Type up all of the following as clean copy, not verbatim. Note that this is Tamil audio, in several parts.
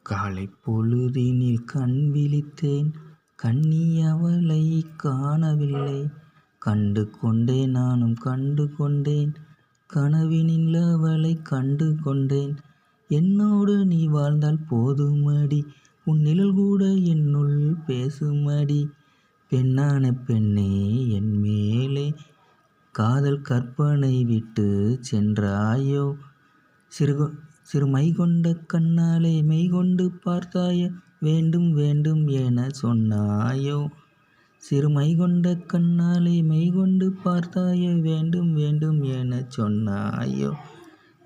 காலை பொழுதினில் கண் விழித்தேன், கண்ணி அவளை காணவில்லை. கண்டு கொண்டேன், நானும் கண்டு கொண்டேன், கனவினில் அவளை கண்டு கொண்டேன். என்னோடு நீ வாழ்ந்தால் போதுமடி, உன் நிழல் கூட என்னுள் பேசுமடி. பெண்ணான பெண்ணே என் மேலே காதல் கற்பனை விட்டு சென்றாயோ. சிறு மைகொண்ட கண்ணாலே மெய்கொண்டு பார்த்தாய, வேண்டும் வேண்டும் என சொன்னாயோ. சிறு மைகொண்ட கண்ணாலே மெய்கொண்டு பார்த்தாய, வேண்டும் வேண்டும் என சொன்னாயோ.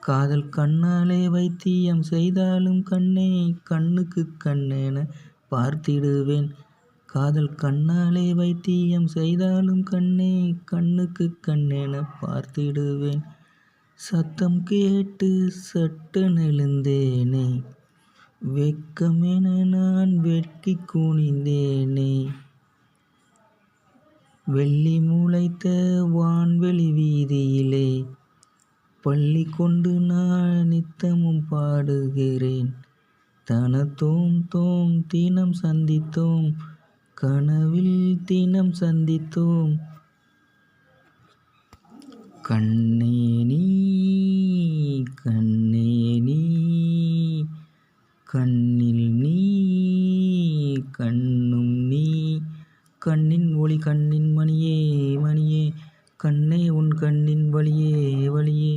காதல் கண்ணாலே வைத்தியம் செய்தாலும் கண்ணே, கண்ணுக்கு கண்ணென பார்த்திடுவேன். காதல் கண்ணாலே வைத்தியம் செய்தாலும் கண்ணே, கண்ணுக்கு கண்ணென பார்த்திடுவேன். சத்தம் கேட்டு சட்டென எழுந்தேனே, வெட்கமென நான் வெட்கி குனிந்தேனே. வெள்ளி முளைத்த வான்வெளி வீதியிலே பள்ளி கொண்டு நான் நித்தமும் பாடுகிறேன். தனத்தோம் தோம் தினம் சந்தித்தோம், கனவில் தினம் சந்தித்தோம். கண்ணே நீ கண்ணே நீ, கண்ணில் நீ கண்ணும் நீ. கண்ணின் ஒளி கண்ணின் மணியே மணியே, கண்ணே உன் கண்ணின் வழியே வழியே.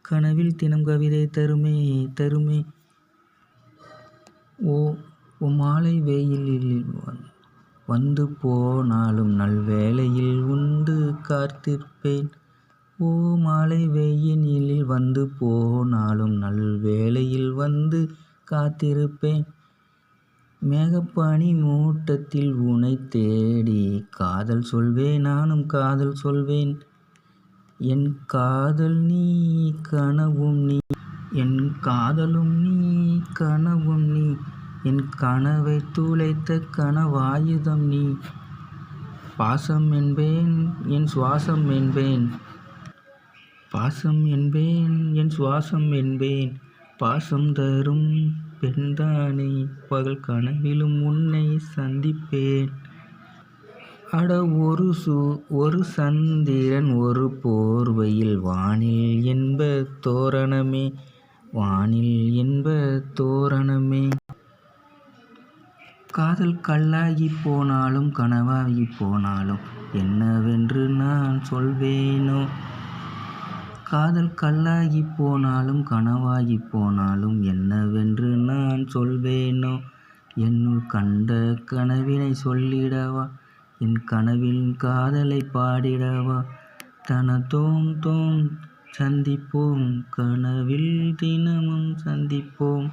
கனவில் தினம் கவிதை தருமே தருமே. ஓ மாலை வெயிலில் வந்து போனாலும் நல்வேளையில் உண்டு காத்திருப்பேன். ஓ மாலை வெயிலில் வந்து போனாலும் நல்வேளையில் வந்து காத்திருப்பேன். மேகப்பனி மூட்டத்தில் உனை தேடி காதல் சொல்வேன், நானும் காதல் சொல்வேன். என் காதல் நீ கனவும் நீ, என் காதலும் நீ கனவும் நீ. என் கனவை துளைத்த கனவாயுதம் நீ. பாசம் என்பேன் என் சுவாசம் என்பேன், பாசம் என்பேன் என் சுவாசம் என்பேன். பாசம் தரும் பெண்தானே, பகல் கனவிலும் உன்னை சந்திப்பேன். அட ஒரு சந்திரன் ஒரு போர்வையில் வானில் என்ப தோரணமே, வானில் என்ப தோரணமே. காதல் கல்லாகி போனாலும் கனவாகி போனாலும் என்னவென்று நான் சொல்வேனோ. காதல் கல்லாகி போனாலும் கனவாகி போனாலும் என்னவென்று நான் சொல்வேனோ. என்னுள் கண்ட கனவினை சொல்லிடவா, என் கனவில் காதலை பாடிடவா. தனத்தோம் தோம் சந்திப்போம், கனவில் தினமும் சந்திப்போம்.